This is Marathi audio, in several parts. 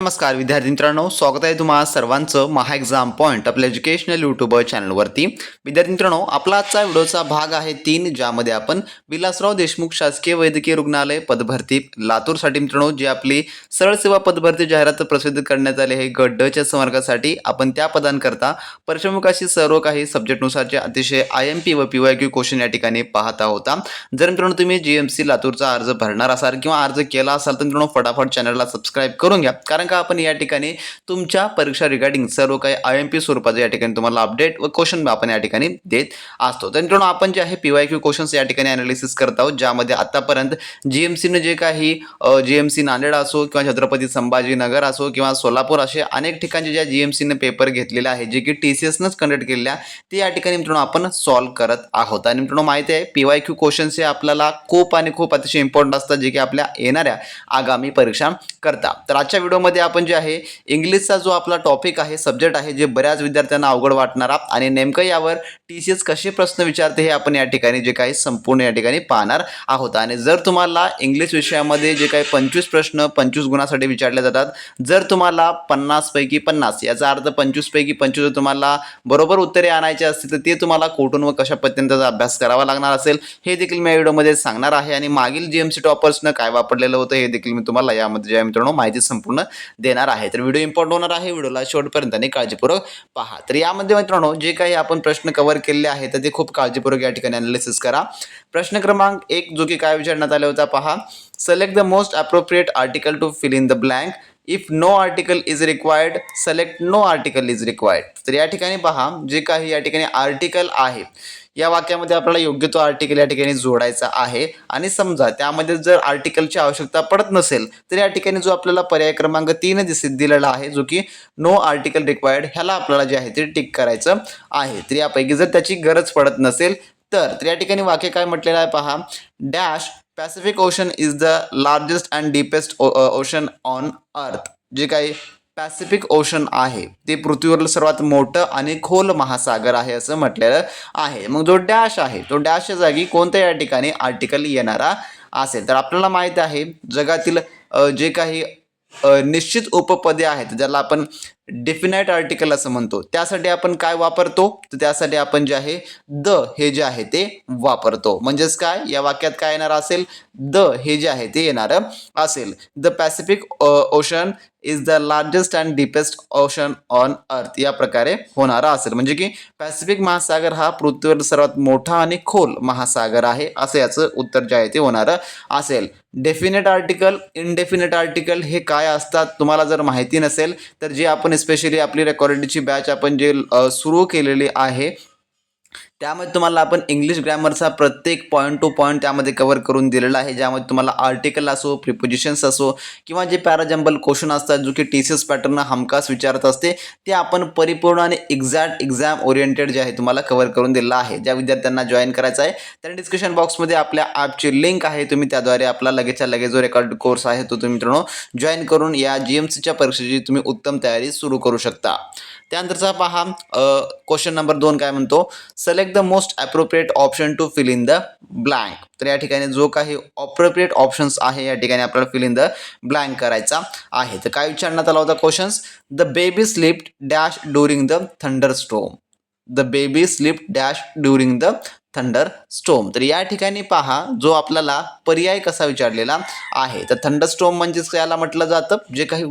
नमस्कार विद्यार्थी मित्रांनो, स्वागत आहे तुम्हा सर्वांचं महा एक्झाम पॉईंट आपल्या एज्युकेशनल यूट्यूबर चॅनलवरती. विद्यार्थी मित्रांनो, आपला आजचा व्हिडिओचा भाग आहे 3, ज्यामध्ये आपण विलासराव देशमुख शासकीय वैद्यकीय रुग्णालय पदभरती लातूरसाठी मित्रांनो जी आपली सरळ सेवा पदभरती जाहिरात प्रसिद्ध करण्यात आली आहे गट ड च्या संवर्गासाठी. आपण त्या पदांकरता परिश्रमकाशी सर्व काही सब्जेक्टनुसारचे अतिशय IMP व PYQ क्वेश्चन या ठिकाणी पाहता होता. जर मित्रांनो तुम्ही GMC लातूरचा अर्ज भरणार असाल किंवा अर्ज केला असाल तर मित्रांनो फटाफट चॅनलला सबस्क्राईब करून घ्या, कारण का आपण या ठिकाणी तुमच्या परीक्षा रिगार्डिंग सर्व काही IMP स्वरूपाचे या ठिकाणी तुम्हाला अपडेट व क्वेश्चन आपण या ठिकाणी देत असतो. तर मित्रांनो आपण जे आहे PYQ क्वेश्चन्स या ठिकाणी अनालिसिस करत आहोत, ज्यामध्ये आतापर्यंत GMCने जे काही GMC नांदेड असो किंवा छत्रपती संभाजीनगर असो किंवा सोलापूर असे अनेक ठिकाणचे ज्या GMCने पेपर घेतलेले आहे जे की TCSनंच कंडक्ट केलेल्या ते या ठिकाणी मित्रांनो आपण सॉल्व्ह करत आहोत. आणि मित्रांनो माहिती आहे PYQ क्वेश्चन्स हे आपल्याला खूप अतिशय इम्पॉर्टंट असतात, जे की आपल्या येणाऱ्या आगामी परीक्षा करता. तर आजच्या व्हिडिओमध्ये आपण जे आहे इंग्लिशचा जो आपला टॉपिक आहे, सब्जेक्ट आहे, जे बऱ्याच विद्यार्थ्यांना अवघड वाटणारा आणि नेमकं यावर TCS कसे प्रश्न विचारते हे आपण या ठिकाणी जे काही संपूर्ण या ठिकाणी पाहणार आहोत. आणि जर तुम्हाला इंग्लिश विषयामध्ये जे काही 25 प्रश्न 25 गुणासाठी विचारले जातात, जर तुम्हाला 50 पैकी 50 याचा अर्थ 25 पैकी 25 तुम्हाला बरोबर उत्तरे आणायची असतील तर ते तुम्हाला कुठून व कशा पद्धतीचा अभ्यास करावा लागणार असेल हे देखील मी या व्हिडिओमध्ये सांगणार आहे. आणि मागील GMC टॉपर्सनं काय वापरलेलं होतं हे देखील मी तुम्हाला यामध्ये जे मित्रांनो माहिती संपूर्ण देणार आहे. तर व्हिडिओ इम्पॉर्टंट होणार आहे, व्हिडिओला शेवटपर्यंत आणि काळजीपूर्वक पहा. तर यामध्ये मित्रांनो जे काही आपण प्रश्न कव्हर केलेले आहेत तर ते खूप काळजीपूर्वक या ठिकाणी अनालिसिस करा. प्रश्न क्रमांक 1 जो की काय विचारण्यात आला होता पहा. Select the most appropriate article to fill in the blank. If no article is required select no article is required. तर या ठिकाणी पहा जे काही या ठिकाणी आर्टिकल आहे या वाक्यामध्ये आपल्याला योग्य तो आर्टिकल या ठिकाणी जोडायचा आहे. आणि समजा त्यामध्ये जर आर्टिकलची आवश्यकता पडत नसेल तर या ठिकाणी जो आपल्याला पर्याय क्रमांक 3 दिलेला आहे जो की नो आर्टिकल रिक्वायर्ड, ह्याला आपल्याला जे आहे ते टिक करायचं आहे. तर यापैकी जर त्याची गरज पडत नसेल तर या ठिकाणी वाक्य काय म्हटलेलं आहे पहा. Dash Pacific ocean is the largest and deepest ocean on earth. जे काही पॅसिफिक ओशन आहे ते पृथ्वीवरील सर्वात मोठं आणि खोल महासागर आहे असं म्हटलेलं आहे. मग जो डॅश आहे तो डॅशच्या जागी कोणत्या या ठिकाणी आर्टिकल येणारा असेल. तर आपल्याला माहिती आहे जगातील जे काही निश्चित उपपदे आहेत ज्याला आपण डेफिनाइट आर्टिकल असं म्हणतो, त्यासाठी आपण काय वापरतो तर त्यासाठी आपण जे आहे द हे जे आहे ते वापरतो. म्हणजेच काय या वाक्यात काय येणार असेल, द हे जे आहे ते येणार असेल. The Pacific ocean is the largest and deepest ocean on earth या प्रकारे होणारा असेल. म्हणजे की पॅसिफिक महासागर हा पृथ्वीवर सर्वात मोठा आणि खोल महासागर आहे असं याचं उत्तर जे आहे ते होणार असेल. डेफिनेट आर्टिकल इनडेफिनेट आर्टिकल हे काय असतात तुम्हाला जर माहिती नसेल तर जे आपण स्पेशली आपली रेकॉर्डिंगची बॅच आपण जे सुरू केलेली आहे त्यामध्ये तुम्हाला आपण इंग्लिश ग्रॅमरचा प्रत्येक पॉईंट टू पॉईंट त्यामध्ये कव्हर करून दिलेला आहे, ज्यामध्ये तुम्हाला आर्टिकल असो प्रिपोजिशन्स असो किंवा जे पॅराजंबल क्वेश्चन असतात जो की TCS पॅटर्न हमखास विचारत असते ते आपण परिपूर्ण आणि एक्झॅक्ट एक्झाम ओरिएंटेड जे आहे तुम्हाला कव्हर करून दिलेलं आहे. ज्या विद्यार्थ्यांना जॉईन करायचं आहे त्यांनी डिस्क्रिप्शन बॉक्समध्ये आपल्या ॲपची लिंक आहे, तुम्ही त्याद्वारे आपला लगेचच्या लगेच जो रेकॉर्ड कोर्स आहे तो तुम्ही मित्रांनो जॉईन करून या GMCच्या परीक्षेची तुम्ही उत्तम तयारी सुरू करू शकता. त्यानंतरचा पहा क्वेश्चन नंबर 2 काय म्हणतो. Select the most appropriate option to fill in the blank. तर या ठिकाणी जो काही अप्रोप्रिएट ऑप्शन्स आहे या ठिकाणी आपल्याला फिल इन द ब्लँक करायचा आहे. तर काय विचारण्यात आला होता questions. The baby slipped dash during the thunder storm. The baby slipped dash during the thunder storm. तर या ठिकाणी पहा जो आपल्याला पर्याय कसा विचारलेला आहे. तर थंडर स्टोम म्हणजेच याला म्हटलं जातं जे काही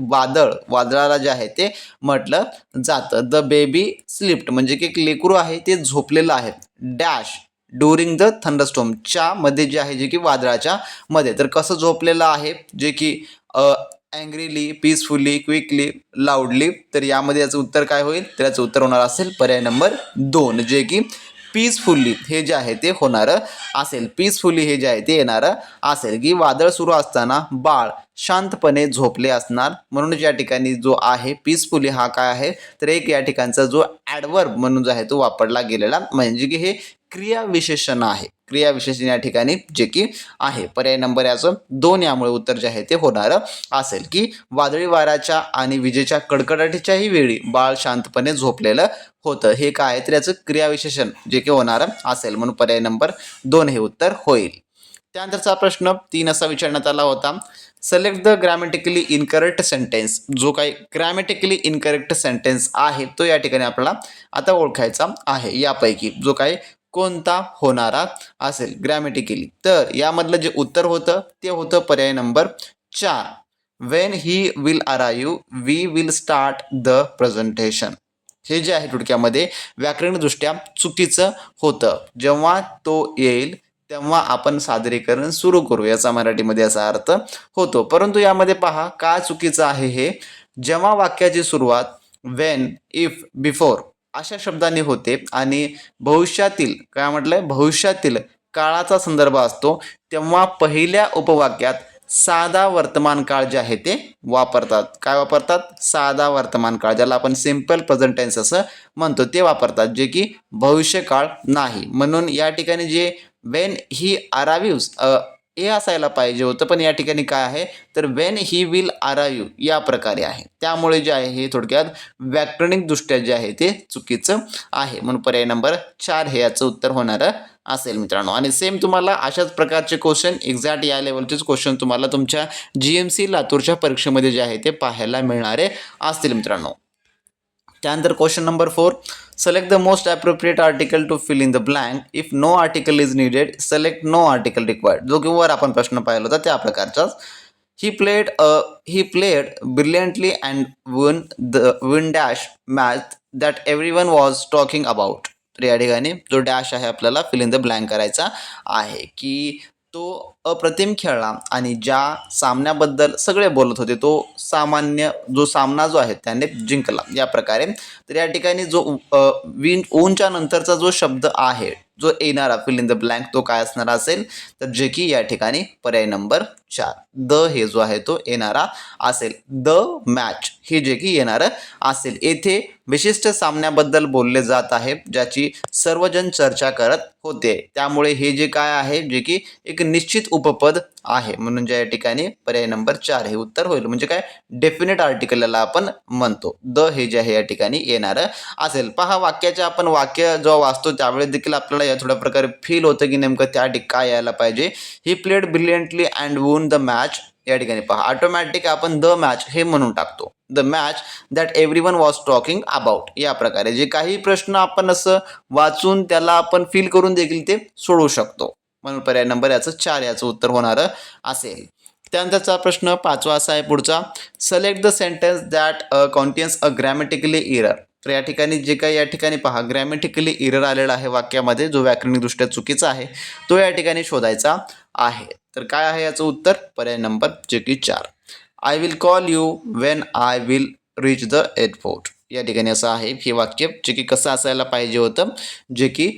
वादळाला जे आहे ते म्हटलं जातं. द बेबी स्लिप्ड म्हणजे की एक लेकरू आहे ते झोपलेलं आहे डॅश ड्युरिंग द थंडरस्टॉर्म च्या मध्ये जे आहे जे की वादळाच्या मध्ये. तर कसं झोपलेलं आहे जे की अँग्रीली, पीसफुली, क्विकली, लाऊडली. तर यामध्ये याचं उत्तर काय होईल तर याचं उत्तर होणार असेल पर्याय नंबर 2 जे की पीसफुली हे जे आहे ते होणारं असेल. पीसफुली हे जे आहे ते येणारं असेल की वादळ सुरू असताना बाळ शांतपणे झोपले असणार. म्हणून या ठिकाणी जो आहे पीसफुली हा काय आहे तर एक या ठिकाणचा जो ॲडवर्ब म्हणून जो आहे तो वापरला गेलेला म्हणजे की हे क्रियाविशेषण आहे. क्रियाविशेषण या ठिकाणी जे की आहे पर्याय नंबर याचं 2 यामुळे उत्तर जे आहे ते होणार असेल की वादळी वाऱ्याच्या आणि विजेच्या कडकडाटीच्याही वेळी बाळ शांतपणे झोपलेलं होतं. हे काय तर याचं क्रियाविशेषण जे की होणार असेल म्हणून पर्याय नंबर 2 हे उत्तर होईल. त्यानंतरचा प्रश्न 3 असा विचारण्यात आला होता. Select the grammatically incorrect sentence. जो काही ग्रॅमॅटिकली इनकरेक्ट सेंटेन्स आहे तो या ठिकाणी आपल्याला आता ओळखायचा आहे. यापैकी जो काही कोणता होणारा असेल ग्रॅमॅटिकली. तर यामधलं जे उत्तर होतं ते होतं पर्याय number 4. When he will arrive we will start the presentation. हे जे आहे थोडक्यामध्ये व्याकरणदृष्ट्या चुकीचं होतं. जेव्हा तो येईल तेव्हा आपण सादरीकरण सुरू करू, याचा मराठीमध्ये असा अर्थ होतो. परंतु यामध्ये पहा काय चुकीचं आहे हे. जेव्हा वाक्याची सुरुवात वेन, इफ, बिफोर अशा शब्दांनी होते आणि भविष्यातील काय म्हटलंय, भविष्यातील काळाचा संदर्भ असतो, तेव्हा पहिल्या उपवाक्यात साधा वर्तमान काळ जे आहे ते वापरतात. काय वापरतात? साधा वर्तमान काळ, ज्याला आपण सिंपल प्रेझेंट टेन्स असं म्हणतो, ते वापरतात, जे की भविष्यकाळ नाही. म्हणून या ठिकाणी जे वेन ही अराव्ह्यूज हे असायला पाहिजे होतं, पण या ठिकाणी काय आहे तर वेन ही विल अराईव्ह या प्रकारे आहे. त्यामुळे जे आहे हे थोडक्यात व्याकरणिकदृष्ट्या जे आहे ते चुकीचं आहे. म्हणून पर्याय नंबर 4 हे याचं उत्तर होणारं असेल मित्रांनो. आणि सेम तुम्हाला अशाच प्रकारचे क्वेश्चन एक्झॅक्ट या लेवलचेच क्वेश्चन तुम्हाला तुमच्या GMC लातूरच्या परीक्षेमध्ये जे आहे ते पाहायला मिळणारे असतील मित्रांनो. त्यानंतर question number 4. Select the most appropriate article to fill in the blank. If no article is needed select no article required. जो की वर आपण प्रश्न पाहिला होता त्या प्रकारचाच. He played brilliantly and win dash match that everyone was talking about. तर या ठिकाणी जो डॅश आहे आपल्याला फिल इन द ब्लँक करायचा आहे की तो अप्रतिम खेळला आणि ज्या सामन्याबद्दल सगळे बोलत होते तो जो सामना जो आहे त्याने जिंकला, या प्रकारे. तर या ठिकाणी जो ऊनच्या नंतरचा जो शब्द आहे जो येणारा फिल इन द ब्लँक तो काय असणार असेल तर जे की या ठिकाणी पर्याय नंबर 4 द हे जो आहे तो येणारा असेल. द मॅच हे जे की येणारं असेल. येथे विशिष्ट सामन्याबद्दल बोलले जात आहे ज्याची सर्वजण चर्चा करत होते, त्यामुळे हे जे काय आहे जे की एक निश्चित उपपद आहे. म्हणून ज्या ठिकाणी पर्याय नंबर 4 हे उत्तर होईल. म्हणजे काय डेफिनेट आर्टिकल याला आपण म्हणतो. द हे जे आहे या ठिकाणी येणारं असेल. पहा वाक्याचे आपण वाक्य जेव्हा वाचतो त्यावेळेस देखील आपल्याला या थोड्या प्रकारे फील होतं की नेमकं त्या ठिकाणी काय यायला पाहिजे. He played brilliantly and won the match. या ठिकाणी पहा ऑटोमॅटिक आपण द मॅच हे म्हणून टाकतो. The match that everyone was talking about. या प्रकारे जे काही प्रश्न आपण असं वाचून त्याला आपण फील करून देखील ते सोडवू शकतो. म्हणून पर्याय नंबर याचं 4 याचं उत्तर होणारं असेल. त्यानंतरचा प्रश्न 5वा असा आहे पुढचा. Select the sentence that contains a grammatically error. तर या ठिकाणी जे काही या ठिकाणी पहा ग्रॅमॅटिकली एरर आलेला आहे वाक्यामध्ये, जो व्याकरणिकदृष्ट्या चुकीचा आहे तो या ठिकाणी शोधायचा आहे. तर काय आहे याचं उत्तर पर्याय नंबर जे की 4. I will call you when I will reach the airport. या ठिकाणी असं आहे हे वाक्य, जे की कसं असायला पाहिजे होतं, जे की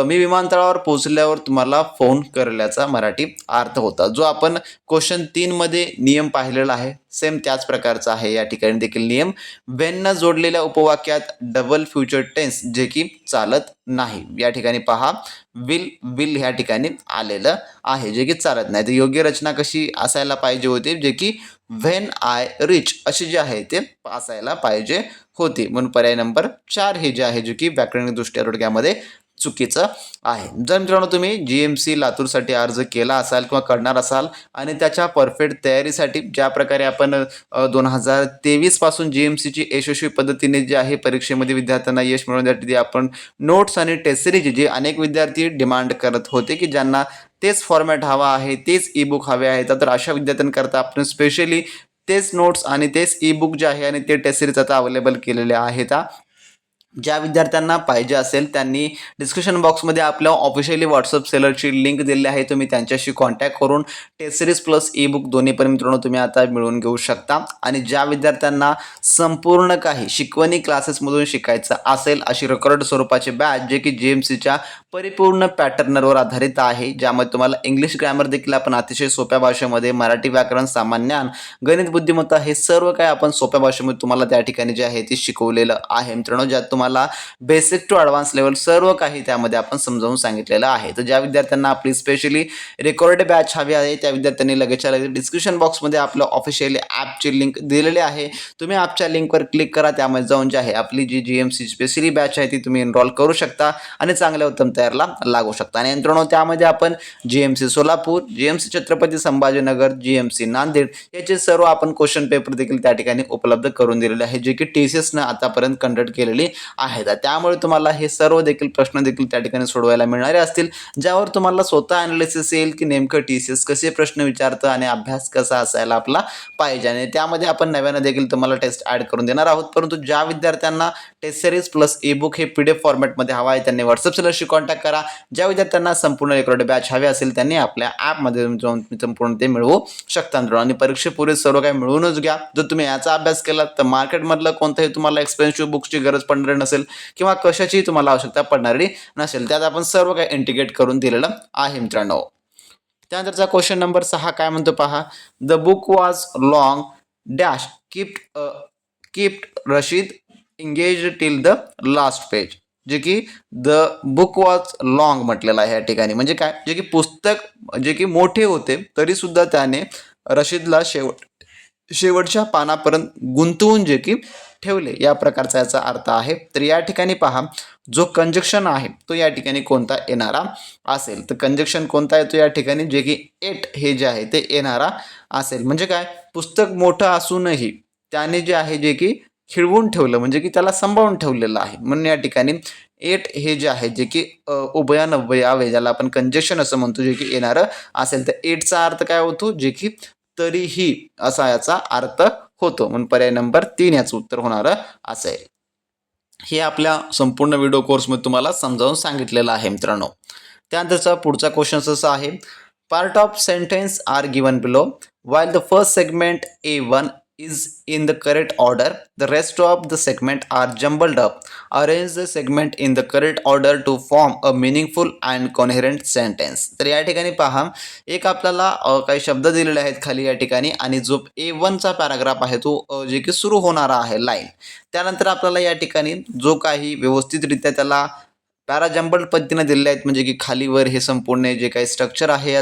मी विमानतळावर पोहोचल्यावर तुम्हाला फोन करल्याचा मराठी अर्थ होता. जो आपण क्वेश्चन 3 मध्ये नियम पाहिलेला आहे सेम त्याच प्रकारचा आहे या ठिकाणी देखील नियम. वेन जोडलेल्या उपवाक्यात डबल फ्युचर टेन्स जे की चालत नाही. या ठिकाणी पहा विल ह्या ठिकाणी आलेलं आहे जे की चालत नाही. तर योग्य रचना कशी असायला पाहिजे होती, जे की व्हेन आय रिच अशी जे आहे ते असायला पाहिजे होती. म्हणून पर्याय नंबर 4 हे जे आहे जे की व्याकरणिकदृष्ट्या थोडक्यामध्ये चुकीचं आहे. जर मित्रांनो तुम्ही GMC लातूरसाठी अर्ज केला असाल किंवा करणार असाल आणि त्याच्या परफेक्ट तयारीसाठी ज्या प्रकारे आपण 2023 पासून GMCची यशस्वी पद्धतीने जे आहे परीक्षेमध्ये विद्यार्थ्यांना यश मिळवण्यासाठी आपण नोट्स आणि टेस्ट सिरीज जे अनेक विद्यार्थी डिमांड करत होते की ज्यांना तेच फॉर्मॅट हवा आहे, तेच ई-बुक हवे आहेत, तर अशा विद्यार्थ्यांकरता आपण स्पेशली तेच नोट्स आणि तेच ई-बुक जे आहे आणि ते टेस्ट सिरीज आता अवेलेबल केलेले आहेत. ज्या विद्यार्थ्यांना पाहिजे असेल त्यांनी डिस्क्रिप्शन बॉक्समध्ये आपल्या ऑफिशियली व्हॉट्सअप सेलरची लिंक दिली आहे. तुम्ही त्यांच्याशी कॉन्टॅक्ट करून टेस्ट सिरीज प्लस ई-बुक दोन्ही पण मित्रांनो तुम्ही आता मिळवून घेऊ शकता. आणि ज्या विद्यार्थ्यांना संपूर्ण काही शिकवणी क्लासेसमधून शिकायचं असेल अशी रेकॉर्ड स्वरूपाचे बॅच जे की GMCच्या परिपूर्ण पॅटर्नवर आधारित आहे, ज्यामध्ये तुम्हाला इंग्लिश ग्रॅमर देखील आपण अतिशय सोप्या भाषेमध्ये, मराठी व्याकरण, सामान्य ज्ञान, गणित बुद्धिमत्ता हे सर्व काही आपण सोप्या भाषेमध्ये तुम्हाला त्या ठिकाणी जे आहे ते शिकवलेलं आहे मित्रांनो. ज्यात तुम्हाला बेसिक टू ॲडव्हान्स लेवल सर्व काही त्यामध्ये आपण समजावून सांगितलेलं आहे. तर ज्या विद्यार्थ्यांना आपली स्पेशली रेकॉर्ड बॅच हवी आहे त्या विद्यार्थ्यांनी लगेचच्या लगेच डिस्क्रिप्शन बॉक्समध्ये आपलं ऑफिशियली ॲपची लिंक दिलेली आहे. तुम्ही ॲपच्या लिंकवर क्लिक करा, त्यामध्ये जाऊन जे आहे आपली जी GMC स्पेशली बॅच आहे ती तुम्ही एनरोल करू शकता आणि चांगल्या उत्तम कोणत्या याला लागू शकतं. आणि मित्रांनो त्यामध्ये आपण GMC Solapur, GMC Chhatrapati Sambhajinagar, GMC Nanded याचे सर्व आपण क्वेश्चन पेपर देखील त्या ठिकाणी उपलब्ध करून दिलेले आहे, जे की TCSनं आतापर्यंत कंडक्ट केलेली आहेत. त्यामुळे तुम्हाला हे सर्व देखील प्रश्न देखील त्या ठिकाणी सोडवायला मिळणारे असतील, ज्यावर तुम्हाला स्वतः ॲनालिसिस येईल की नेमकं TCS कसे प्रश्न विचारतं आणि अभ्यास कसा असायला आपला पाहिजे. आणि त्यामध्ये आपण नव्यानं देखील तुम्हाला टेस्ट ॲड करून देणार आहोत. परंतु ज्या विद्यार्थ्यांना टेस्ट सिरीज प्लस ई-बुक हे PDF फॉर्मॅटमध्ये हवा आहे त्यांनी व्हॉट्सअप सेलरशी कॉन्टॅक्ट करा. ज्या विद्यार्थ्यांना संपूर्ण रेकॉर्ड बॅच हवे असेल त्यांनी आपल्या ॲपमध्ये जाऊन संपूर्ण ते मिळवू शकता. आणि परीक्षेपूर्वी सर्व काही मिळवूनच घ्या. जर तुम्ही याचा अभ्यास केला तर मार्केटमधलं कोणत्याही तुम्हाला एक्सपेन्सिव्ह बुक्सची गरज पडणार नसेल किंवा कशाची तुम्हाला आवश्यकता पडणारी नसेल. त्यात आपण सर्व काही इंटिग्रेट करून दिलेलं आहे मित्रांनो. त्यानंतरचा क्वेश्चन नंबर 6 काय म्हणतो पहा. The book was long dash keeped Rashid engage till the last page. जे की द बुक वॉज लॉंग म्हटलेलं आहे या ठिकाणी. म्हणजे काय, जे की पुस्तक जे की मोठे होते तरी सुद्धा त्याने रशीदला शेवटच्या पानापर्यंत गुंतवून जे की ठेवले, या प्रकारचा याचा अर्थ आहे. तर या ठिकाणी पहा जो कंजक्शन आहे तो या ठिकाणी कोणता येणारा असेल. तर कंजक्शन कोणता येतो या ठिकाणी, जे की एट हे जे आहे ते येणारा असेल. म्हणजे काय, पुस्तक मोठं असूनही त्याने जे आहे जे की खिळवून ठेवलं, म्हणजे की त्याला सांभाळून ठेवलेलं आहे. म्हणून या ठिकाणी एट हे जे आहे जे की उभयानव्वयावे ज्याला आपण कंजक्शन असं म्हणतो, जे की येणारं असेल. तर एटचा अर्थ काय होतो, जे की तरीही असा याचा अर्थ होतो. म्हणून पर्याय नंबर 3 याचं उत्तर होणारं असेल. हे आपल्या संपूर्ण व्हिडिओ कोर्समध्ये तुम्हाला समजावून सांगितलेलं आहे मित्रांनो. त्यानंतरचा पुढचा क्वेश्चन असा आहे. Part of sentence are given below while the first segment A1 is in the correct order, the rest of the segment are jumbled up. Arrange the segment in the correct order to form a meaningful and coherent sentence. तर या ठिकाणी पहा, एक आपल्याला काही शब्द दिलेले आहेत खाली या ठिकाणी, आणि जो A1चा पॅराग्राफ आहे तो जे की सुरू होणारा आहे लाईन. त्यानंतर आपल्याला या ठिकाणी जो काही व्यवस्थितरित्या त्याला पॅराजंबल्ड पद्धतीने दिलेले आहेत, म्हणजे की खालीवर हे संपूर्ण जे काही स्ट्रक्चर आहे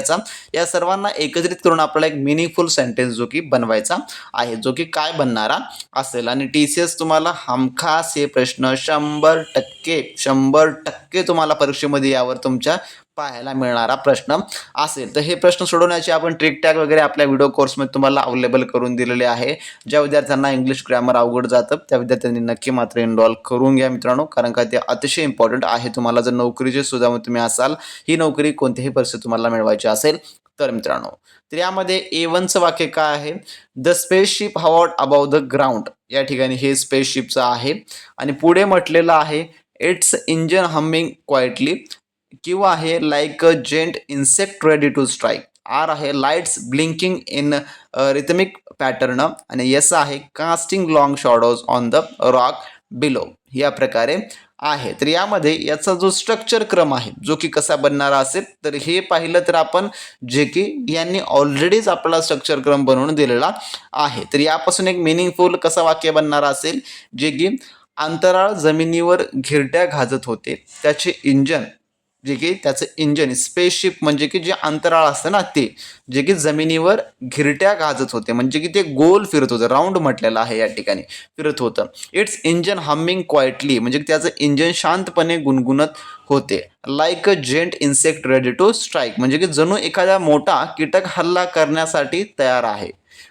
या सर्वांना एकत्रित करून आपल्याला एक मिनिंगफुल सेंटेन्स जो की बनवायचा आहे, जो की काय बनणारा असेल. आणि TCS तुम्हाला हमखास हे प्रश्न 100% तुम्हाला परीक्षेमध्ये यावर तुमच्या पाहायला मिळणारा प्रश्न असेल. तर हे प्रश्न सोडवण्याचे आपण ट्रिक टॅग वगैरे आपल्या व्हिडिओ कोर्समध्ये तुम्हाला अवेलेबल करून दिलेले आहे. ज्या विद्यार्थ्यांना इंग्लिश ग्रामर अवघड जातं त्या विद्यार्थ्यांनी नक्की मात्र इनरोल करून घ्या मित्रांनो, कारण का ते अतिशय इम्पॉर्टंट आहे. तुम्हाला जर नोकरीचे सुद्धा तुम्ही असाल, ही नोकरी कोणत्याही परिस्थितीत तुम्हाला मिळवायची असेल तर मित्रांनो. तर यामध्ये A1चं वाक्य काय आहे. The spaceship Howard above the ground. या ठिकाणी हे स्पेसशिपचं आहे आणि पुढे म्हटलेलं आहे इट्स इंजन हमिंग क्वाइटली. किंवा आहे like a gent insect ready to strike. Or आहे lights blinking in rhythmic pattern. आणि यस आहे casting long shadows on the rock below. या प्रकारे आहे. तर यामध्ये याचा जो स्ट्रक्चर क्रम आहे जो की कसा बनणारा असेल, तर हे पाहिलं तर आपण जे की यांनी ऑलरेडीच आपला स्ट्रक्चर क्रम बनवून दिलेला आहे. तर यापासून एक मिनिंगफुल कसा वाक्य बनणारा असेल, जे की अंतराळ जमिनीवर घिरट्या घाजत होते, त्याचे इंजन जे की त्याचं इंजन स्पेसशिप म्हणजे की जे अंतराळ असतं ना ते, जे की जमिनीवर घिरट्या गाजत होते, म्हणजे की ते गोल फिरत होतं, राऊंड म्हटलेलं आहे या ठिकाणी फिरत होतं. इट्स इंजन हमिंग क्वाइटली म्हणजे त्याचं इंजन शांतपणे गुणगुणत होते. Like a gent insect ready to strike म्हणजे की जणू एखादा मोठा कीटक हल्ला करण्यासाठी तयार आहे.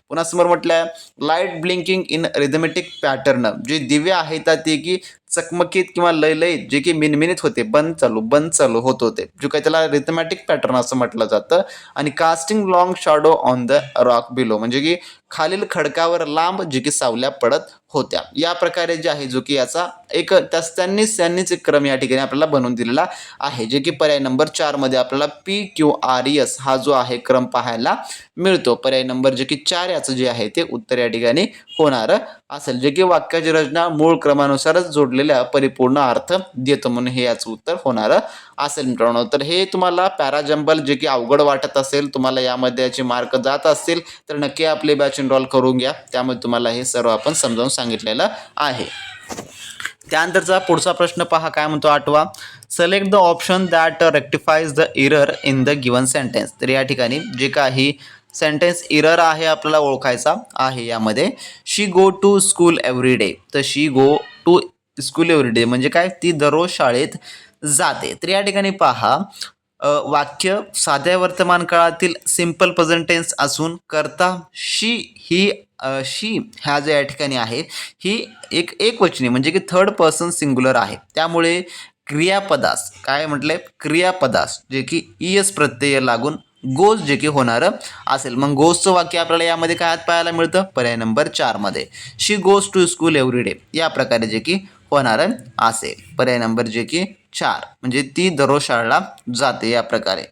पुन्हा समोर म्हटलं light blinking in arithmetic pattern. जे दिवे आहेत ते की चकमकीत किंवा लयलयीत जे की मिनमिनीत होते, बंद चालू होत होते, जो काही त्याला रिथमॅटिक पॅटर्न असं म्हटलं जातं. आणि casting long shadow on the rock below म्हणजे की खालील खडकावर लांब जे की सावल्या पडत होत्या. या प्रकारे जे आहे जो की याचा एक त्यांनीच एक क्रम या ठिकाणी आपल्याला बनवून दिलेला आहे, जे की पर्याय नंबर 4 मध्ये आपल्याला PQRES हा जो आहे क्रम पाहायला मिळतो. पर्याय नंबर जे की 4 याचं जे आहे ते उत्तर या ठिकाणी होणार असेल, जे की वाक्याची रचना मूळ क्रमानुसारच जोडलेल्या परिपूर्ण अर्थ देतो, म्हणून हे याचं उत्तर होणार असेल मित्रांनो. तर हे तुम्हाला पॅराजंबल जे की अवघड वाटत असेल, तुम्हाला यामध्ये याचे मार्क जात असतील तर नक्की आपले बॅच एनरोल करून घ्या. त्यामुळे तुम्हाला हे सर्व आपण समजावून सांगितलेलं आहे. त्यानंतरचा पुढचा प्रश्न पहा काय म्हणतो 8वा. Select the option that rectifies the error in the given sentence. तर या ठिकाणी जे काही सेंटेन्स एरर आहे आपल्याला ओळखायचा आहे. यामध्ये she go to school every day. तर she go to school every day म्हणजे काय, ती दररोज शाळेत जाते. तर या ठिकाणी पहा वाक्य साध्या वर्तमान काळातील सिंपल प्रेझेंट टेन्स असून करता शी ह्या जो या ठिकाणी आहे ही एकवचनी म्हणजे की थर्ड पर्सन सिंग्युलर आहे. त्यामुळे क्रियापदास काय म्हटलंय क्रियापदास जे की ईएस प्रत्यय लागून गोज जे की होणारं असेल. मग गोजचं वाक्य आपल्याला यामध्ये काय पाहायला मिळतं पर्याय नंबर 4 मध्ये she goes to school every day या प्रकारे जे की होणारं असेल. पर्याय नंबर जे की 4 म्हणजे ती दररोज शाळेला जाते या प्रकारे.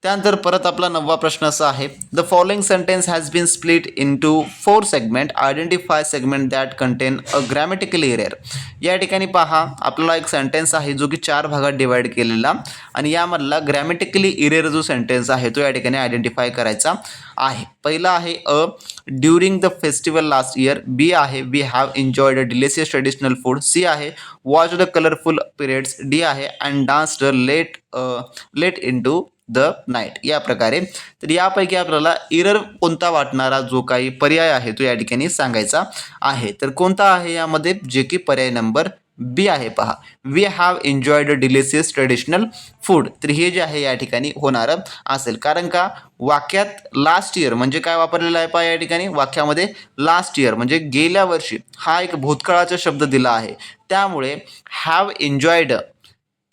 त्यानंतर परत आपला 9वा प्रश्न असा आहे the following sentence has been split into 4 segment identify segment that contain a grammatical error. या ठिकाणी पहा आपला एक सेंटेन्स आहे जो की 4 भागात डिवाइड केलेला आणि यामधला ग्रॅमॅटिकली इरेर जो सेंटेन्स आहे तो या ठिकाणी आयडेंटिफाय करायचा आहे. पहिला आहे during the festival last year. B आहे we have enjoyed a delicious traditional food. C आहे watch the colourful periods. D आहे and danced late into the night या प्रकारे. तर यापैकी आपल्याला इरर कोणता वाटणारा जो काही पर्याय आहे तो या ठिकाणी सांगायचा आहे. तर कोणता आहे यामध्ये जे की पर्याय नंबर बी आहे. पहा we have enjoyed delicious traditional food. तर हे जे आहे या ठिकाणी होणारं असेल कारण का वाक्यात लास्ट इयर म्हणजे काय वापरलेलं आहे पहा या ठिकाणी वाक्यामध्ये लास्ट इयर म्हणजे गेल्या वर्षी हा एक भूतकाळाचा शब्द दिला आहे. त्यामुळे हॅव एन्जॉयड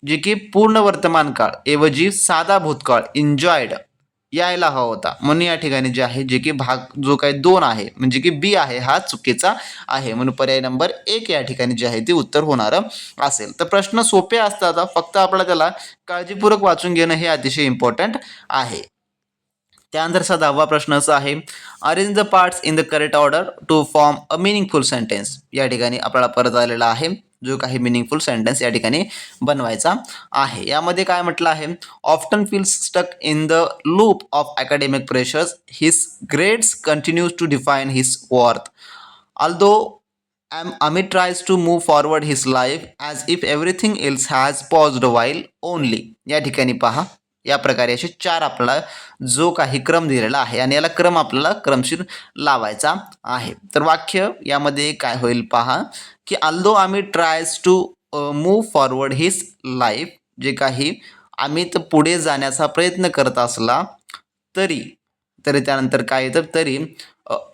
जे की पूर्ण वर्तमान काळ ऐवजी साधा भूतकाळ एन्जॉयड यायला हवा होता. म्हणून या ठिकाणी जे आहे जे की भाग जो काही 2 आहे म्हणजे की बी आहे हा चुकीचा आहे. म्हणून पर्याय नंबर 1 या ठिकाणी जे आहे ते उत्तर होणारं असेल. तर प्रश्न सोपे असतात फक्त आपल्याला त्याला काळजीपूर्वक वाचून घेणं हे अतिशय इम्पॉर्टंट आहे. त्यानंतरचा 10वा प्रश्न असा आहे arrange the parts in the correct order to form a meaningful sentence. या ठिकाणी आपल्याला परत आलेला आहे जो काही मिनिंगफुल सेंटेन्स या ठिकाणी बनवायचा आहे. यामध्ये काय म्हटलं आहे often feels stuck in the loop of academic pressures his grades continues to define his worth although Amit tries to move forward his life as if everything else has paused a while only. या ठिकाणी पहा या प्रकारे असे 4 आपल्याला जो काही क्रम दिलेला आहे आणि याला क्रम आपल्याला क्रमशीर लावायचा आहे. तर वाक्य यामध्ये काय होईल पहा की although Amit tries to move forward his life. जे काही अमित पुढे जाण्याचा प्रयत्न करत असला तरी त्यानंतर काय येतं तरी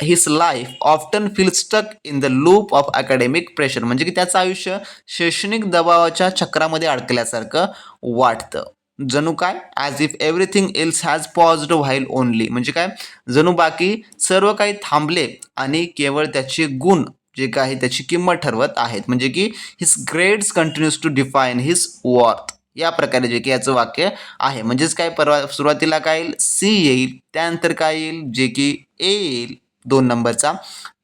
his life often feel stuck in the loop of academic pressure म्हणजे की त्याचं आयुष्य शैक्षणिक दबावाच्या चक्रामध्ये अडकल्यासारखं वाटतं. जणू काय as if everything else has paused while only म्हणजे काय जणू बाकी सर्व काही थांबले आणि केवळ त्याचे गुण जे काही त्याची किंमत ठरवत आहेत. म्हणजे की his grades continues to define his worth या प्रकारे जे की याचं वाक्य आहे. म्हणजेच काय सुरुवातीला काय येईल सी येईल त्यानंतर काय येईल जे की ए येईल 2 नंबरचा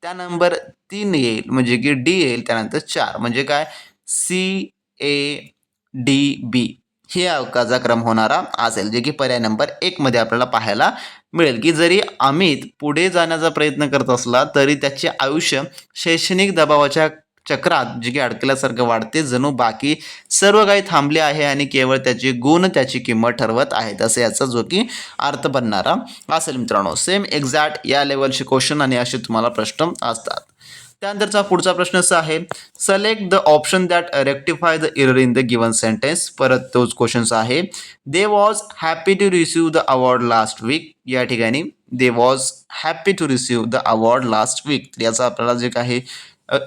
त्या नंबर 3 येईल म्हणजे की डी येईल त्यानंतर 4 म्हणजे काय सी ए डी बी हे अवकाचा क्रम होणारा असेल. जे की पर्याय नंबर 1 मध्ये आपल्याला पाहायला मिळेल की जरी अमित पुढे जाण्याचा प्रयत्न करत असला तरी त्याचे आयुष्य शैक्षणिक दबावाच्या चक्रात जे की अडकल्यासारखं वाढते जणू बाकी सर्व काही थांबले आहे आणि केवळ त्याचे गुण त्याची किंमत ठरवत आहेत असं याचा जो की अर्थ बनणारा असेल. मित्रांनो सेम एक्झॅक्ट या लेवलचे क्वेश्चन आणि असे तुम्हाला प्रश्न असतात. त्यानंतरचा पुढचा प्रश्न असा आहे select the option that rectify the error in the given sentence. परत तोच क्वेश्चन्स आहे they was happy to receive the award last week. या ठिकाणी they was happy to receive the award last week. याचा आपल्याला जे काही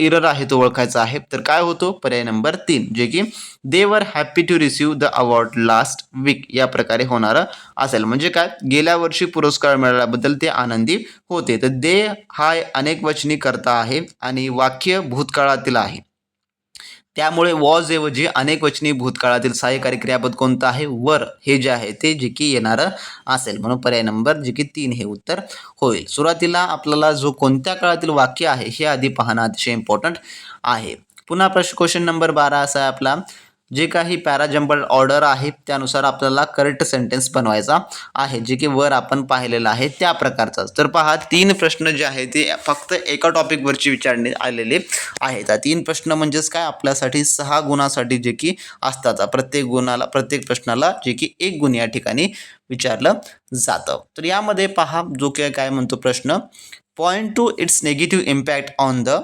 एरर आहे तो ओळखायचा आहे. तर काय होतो पर्याय नंबर 3 जे की they were happy to receive the award last week या प्रकारे होणारं असेल. म्हणजे काय गेल्या वर्षी पुरस्कार मिळाल्याबद्दल ते आनंदी होते. तर दे हा अनेक वचनी करता आहे आणि वाक्य भूतकाळातील आहे त्यामुळे वॉज ऐवजी अनेक वचनी भूतकाळातील सहाय्यकारी क्रियापद कोणतं आहे वर हे जे आहे ते जे की येणारं असेल. म्हणून पर्याय नंबर जे की 3 हे उत्तर होईल. सुरुवातीला आपल्याला जो कोणत्या काळातील वाक्य आहे हे आधी पाहणं अतिशय इम्पॉर्टंट आहे. पुन्हा क्वेश्चन नंबर 12 असा आहे आपला जे काही पॅराजंबल ऑर्डर आहे त्यानुसार आपल्याला करेक्ट सेंटेन्स बनवायचा आहे जे की वर आपण पाहिलेलं आहे त्या प्रकारचा. तर पहा 3 प्रश्न जे आहे ते फक्त एका टॉपिकवरची विचारण्यात आलेले आहेत. 3 प्रश्न म्हणजेच काय आपल्यासाठी 6 गुणासाठी जे की असतात प्रत्येक प्रश्नाला जे की 1 गुण या ठिकाणी विचारलं जातं. तर यामध्ये पहा जो काय म्हणतो प्रश्न point two it's negative impact on the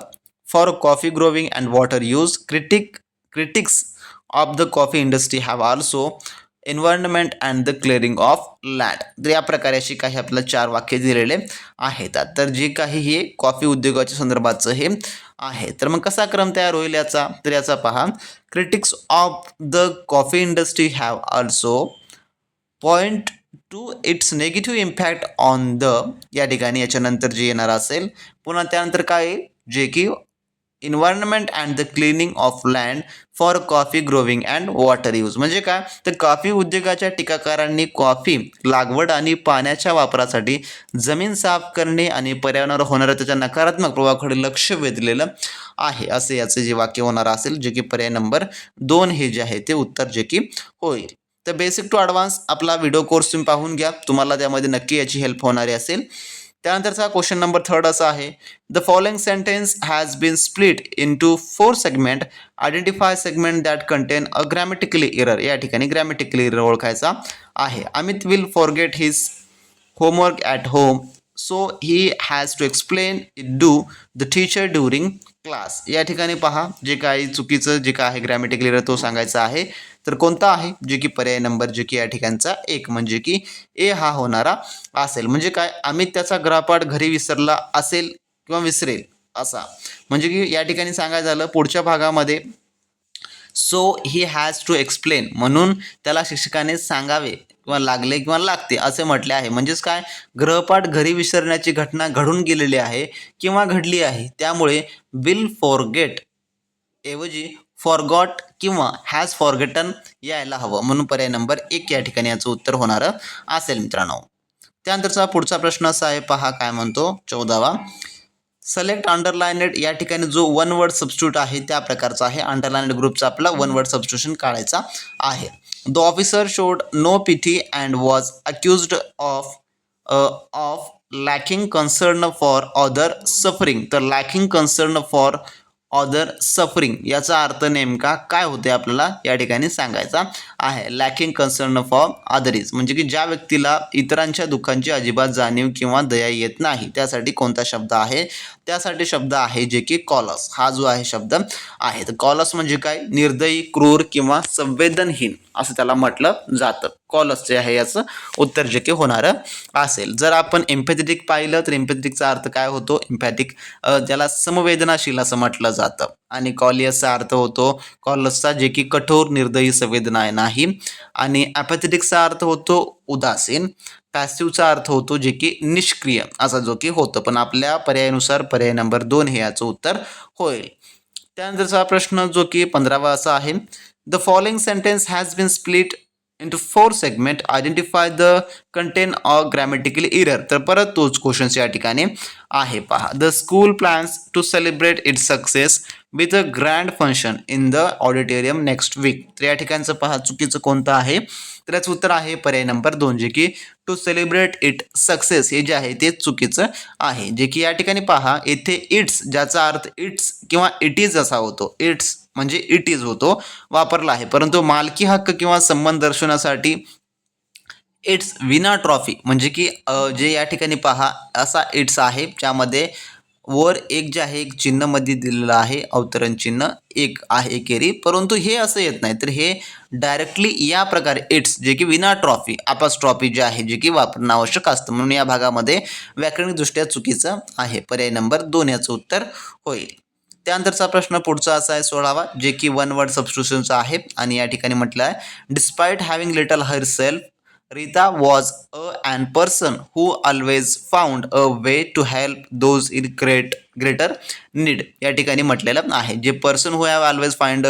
for coffee growing and water use critics of the coffee industry have also environment and the clearing of land. तर या प्रकारे अशी काही आपल्याला 4 वाक्य दिलेले आहेत. तर जे काही हे कॉफी उद्योगाच्या संदर्भाचं हे आहे. तर मग कसा क्रम तयार होईल याचा, तर याचा पहा. Critics of the coffee industry have also point two it's negative impact on the, या ठिकाणी याच्यानंतर जे येणार असेल पुन्हा त्यानंतर काय, जे की environment and the cleaning of land for coffee growing and water use. म्हणजे काय, तर कॉफी उद्योगाच्या टीकाकारांनी कॉफी लागवड आणि पाण्याच्या वापरासाठी जमीन साफ करणे आणि पर्यावरणावर होणाऱ्या त्याच्या नकारात्मक प्रभावाकडे लक्ष वेधलेलं आहे, असे याचे जे वाक्य होणार असेल, जे की पर्याय नंबर 2 हे जे आहे ते उत्तर जे की होईल. तर बेसिक टू ॲडव्हान्स आपला व्हिडिओ कोर्स तुम्ही पाहून घ्या, तुम्हाला त्यामध्ये नक्की याची हेल्प होणारी असेल. त्यानंतरचा क्वेश्चन नंबर 3 असा आहे. The following sentence has been split into 4 segment. Identify segment that contain a grammatically error. या ठिकाणी ग्रॅमॅटिकली एरर ओळखायचा आहे. Amit will forget his homework at home, so he has to explain it to the teacher during class. या ठिकाणी पहा, जे काही चुकीचं जे काय आहे ग्रॅमॅटिकल एरर तो सांगायचा आहे. तर कोणता आहे, जे की पर्याय नंबर जे की या ठिकाणचा 1 म्हणजे की ए हा होणारा असेल. म्हणजे काय, अमित त्याचा गृहपाठ घरी विसरला असेल किंवा विसरेल असा. म्हणजे की या ठिकाणी सांगायचं झालं पुढच्या भागामध्ये so he has to explain, म्हणून त्याला शिक्षकाने सांगावे किंवा लागले किंवा लागते असे म्हटले आहे. म्हणजेच काय, गृहपाठ घरी विसरण्याची घटना घडून गेलेली आहे किंवा घडली आहे, त्यामुळे विल फॉरगेट ऐवजी फॉरगॉट किंवा हॅज फॉरगेटन यायला हवं, म्हणून पर्याय नंबर 1 या ठिकाणी याचं उत्तर होणार असेल मित्रांनो. त्यानंतरचा पुढचा प्रश्न असा आहे, पहा काय म्हणतो 14वा. सिलेक्ट अंडरलाइनेड. या ठिकाणी जो वन वर्ड सबस्टिट्यूट आहे त्या प्रकारचा आहे. अंडरलाइनेड ग्रुपचा आपला वन वर्ड सबस्टिट्यूशन काढायचा आहे. The officer showed no pity and was accused of lacking concern for other suffering. तर lacking concern for other suffering याचा अर्थ नेमका काय होते आपल्याला या ठिकाणी सांगायचा आहे. लॅकिंग कन्सर्न फॉर अदरीज म्हणजे की ज्या व्यक्तीला इतरांच्या दुःखांची अजिबात जाणीव किंवा दया येत नाही, त्यासाठी कोणता शब्द आहे, त्यासाठी शब्द आहे जे की कॉलस हा जो आहे शब्द आहे. तर कॉलस म्हणजे काय, निर्दयी, क्रूर किंवा संवेदनहीन असं त्याला म्हटलं जातं. कॉलस जे आहे याचं उत्तर जे की होणारं असेल. जर आपण एम्पॅथेटिक पाहिलं तर एम्पॅथेटिकचा अर्थ काय होतो, एम्पॅथिक ज्याला समवेदनाशील असं म्हटलं जातं. आणि कॉलियसचा अर्थ होतो कॉलसचा जे की कठोर, निर्दयी, संवेदना नाही. आणि ॲपॅथेटिकचा अर्थ होतो उदासीन. पॅसिव्हचा अर्थ होतो जे की निष्क्रिय असा जो की होतं. पण आपल्या पर्यायानुसार पर्याय नंबर 2 हे याचं उत्तर होईल. त्यानंतरचा प्रश्न जो की 15वा असा आहे. The following sentence has been split into 4 segment. Identify the content of grammatical error. तर परत तोच क्वेश्चन्स या ठिकाणी आहे पहा. The school plans to celebrate its success with a grand function in the auditorium next week. तर या ठिकाणचं पहा चुकीचं कोणतं आहे, तर याचं उत्तर आहे पर्याय नंबर 2 जे की टू सेलिब्रेट इट सक्सेस हे जे आहे ते चुकीचं आहे. जे की या ठिकाणी पहा येथे इट्स ज्याचा अर्थ इट्स किंवा इट इज असा होतो, इट्स म्हणजे इट इज होतो वापरला आहे, परंतु मालकी हक्क किंवा संबंध दर्शवण्यासाठी इट्स विना ट्रॉफी म्हणजे की जे या ठिकाणी पहा असा इट्स आहे, ज्यामध्ये वर एक जे आहे एक चिन्ह मध्ये दिलेलं आहे, अवतरण चिन्ह एक आहे एकेरी, परंतु हे असं येत नाही. तर हे डायरेक्टली या प्रकारे इट्स जे की विना ट्रॉफी आपास ट्रॉफी जे आहे जे की वापरणं आवश्यक असतं, म्हणून या भागामध्ये व्याकरणिकदृष्ट्या चुकीचं आहे. पर्याय नंबर 2 याचं उत्तर होईल. त्यानंतरचा प्रश्न पुढचा असा आहे 16वा, जे की वन वर्ड सबस्टिट्यूशनचा आहे. आणि या ठिकाणी म्हटलं आहे despite having little herself Rita was an person who always found a way to help those in greater need. या ठिकाणी म्हटलेलं आहे जे person who have always find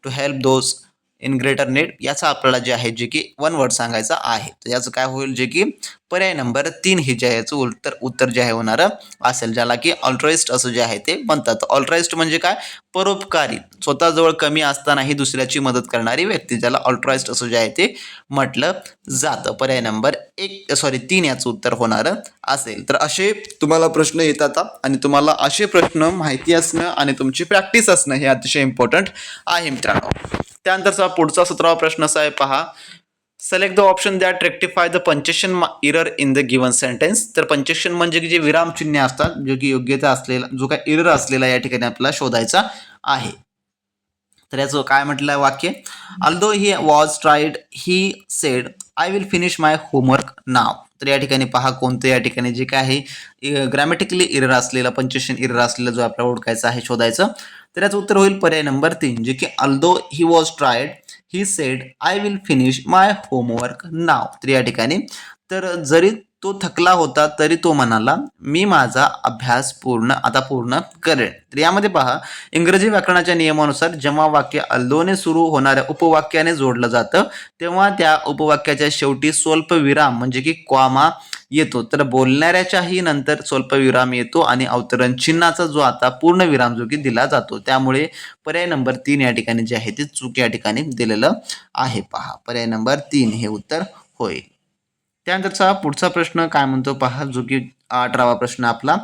to help those in greater need याचा आपल्याला जे आहे जे की वन वर्ड सांगायचा आहे. तर याचं काय होईल, जे की पर्याय नंबर 3 हे जे आहे याचं उत्तर जे आहे होणार असेल, ज्याला की ऑल्ट्राइस्ट असं जे आहे ते म्हणतात. ऑल्ट्राइस्ट म्हणजे काय, परोपकारी, स्वतःजवळ कमी असतानाही दुसऱ्याची मदत करणारी व्यक्ती, ज्याला ऑल्ट्राइस्ट असं जे आहे ते म्हटलं जातं. पर्याय नंबर 3 याचं उत्तर होणार असेल. तर असे तुम्हाला प्रश्न येतात आणि तुम्हाला असे प्रश्न माहिती असणं आणि तुमची प्रॅक्टिस असणं हे अतिशय इम्पॉर्टंट आहे मित्रांनो. त्यानंतरचा पुढचा 17वा प्रश्न असा आहे पहा. Select the option that rectify the punctuation error in the given sentence. तर पंक्च्युएशन म्हणजे की जे विरामचिन्हे असतात, जो की योग्यता असलेला जो काय एरर असलेला या ठिकाणी आपल्याला शोधायचा आहे. तर याचं काय म्हटलं वाक्य, although he was tried he said I will finish my homework now. तर या ठिकाणी पहा कोणतं या ठिकाणी जे काय आहे ग्रॅमॅटिकली इरर असलेला, पंक्च्युएशन इरर असलेला जो आपल्याला ओळखायचा आहे, शोधायचं. तर याचं उत्तर होईल पर्याय नंबर 3, जे की although he was tried he said I will finish my homework now. तर या ठिकाणी तर जरी तो थकला होता तरी तो म्हणाला मी माझा अभ्यास पूर्ण करेन. तर यामध्ये पहा इंग्रजी व्याकरणाच्या नियमानुसार जेव्हा वाक्य अल्दोने सुरू होणाऱ्या उपवाक्याने जोडलं जातं तेव्हा त्या उपवाक्याच्या शेवटी स्वल्पविराम म्हणजे की कॉमा येतो. तर बोलणाऱ्याच्याही नंतर स्वल्पविराम येतो आणि अवतरण चिन्हाचा जो आता पूर्ण विराम जो की दिला जातो. त्यामुळे पर्याय नंबर 3 या ठिकाणी जे आहे ते चूक या ठिकाणी दिलेलं आहे. पहा पर्याय नंबर 3 हे उत्तर होईल. त्यानंतरचा पुढचा प्रश्न काय म्हणतो पहा, जो की 18वा प्रश्न आपला,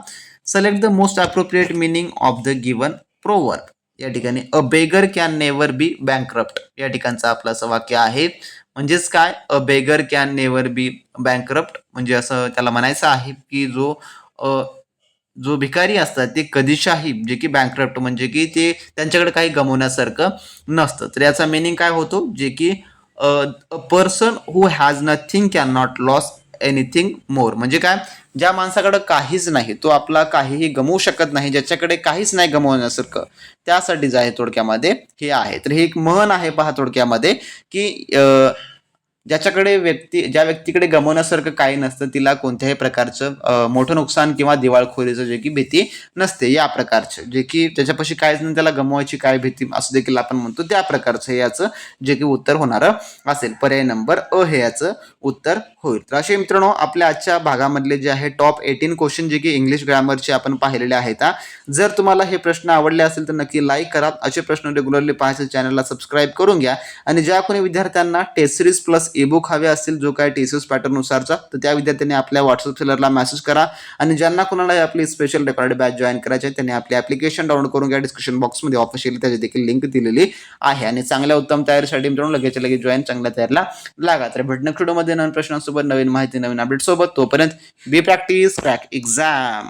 select the most appropriate meaning of the given proverb. या ठिकाणी a beggar can never be bankrupt या ठिकाणचं आपलं असं वाक्य आहे. म्हणजेच काय, a beggar can never be bankrupt म्हणजे असं त्याला म्हणायचं आहे की जो भिकारी असतात ते कधीच्याही जे की बँकरप्ट म्हणजे की ते त्यांच्याकडे काही गमवण्यासारखं नसतं. तर याचा मिनिंग काय होतो, जे की a person who has nothing can not loss anything more. म्हणजे काय, ज्या माणसाकडे काहीच नाही तो आपला काहीही गमवू शकत नाही, ज्याच्याकडे काहीच नाही गमवण्यासारखं, त्यासाठी जे आहे थोडक्यामध्ये हे आहे. तर हे एक म्हण आहे पहा थोडक्यामध्ये, की ज्या व्यक्तीकडे गमवण्यासारखं काही नसतं तिला कोणत्याही प्रकारचं मोठं नुकसान किंवा दिवाळखोरीचं जे की भीती नसते. या प्रकारचं जे की त्याच्यापाशी काहीच नाही त्याला गमवायची काय भीती असं देखील आपण म्हणतो, त्या प्रकारचं हे याचं जे की उत्तर होणारं असेल. पर्याय नंबर अ हे याचं उत्तर होईल. तर असे मित्रांनो आपल्या आजच्या भागामधले जे आहे टॉप 18 क्वेश्चन जे की इंग्लिश ग्रामरचे आपण पाहिलेले आहेत. जर तुम्हाला हे प्रश्न आवडले असेल तर नक्की लाईक करा. असे प्रश्न रेग्युलरली पाहायचे चॅनलला सबस्क्राईब करून घ्या. आणि ज्या कोणी विद्यार्थ्यांना टेस्ट सिरीज प्लस ईबुक हवे असतील जो काय टीसीएस पॅटर्ननुसारचा, तर त्या विद्यार्थ्यांनी आपल्या व्हॉट्सअप सेलरला मेसेज करा. आणि ज्यांना कोणाला आपली स्पेशल रेकॉर्ड बॅच जॉईन करायचे त्यांनी आपली ॲप्लिकेशन डाउनलोड करून घ्या. डिस्क्रिप्शन बॉक्समध्ये ऑफिशियली त्याची देखील लिंक दिलेली आहे. आणि चांगल्या उत्तम तयारीसाठी मित्रांनो लगेच जॉईन चांगल्या तयारीला लागा. तर भेटणं व्हिडिओमध्ये नवीन प्रश्नांसोबत, नवीन माहिती, नवीन अपडेट सोबत. तोपर्यंत बी प्रॅक्टिस क्रॅक एक्झाम.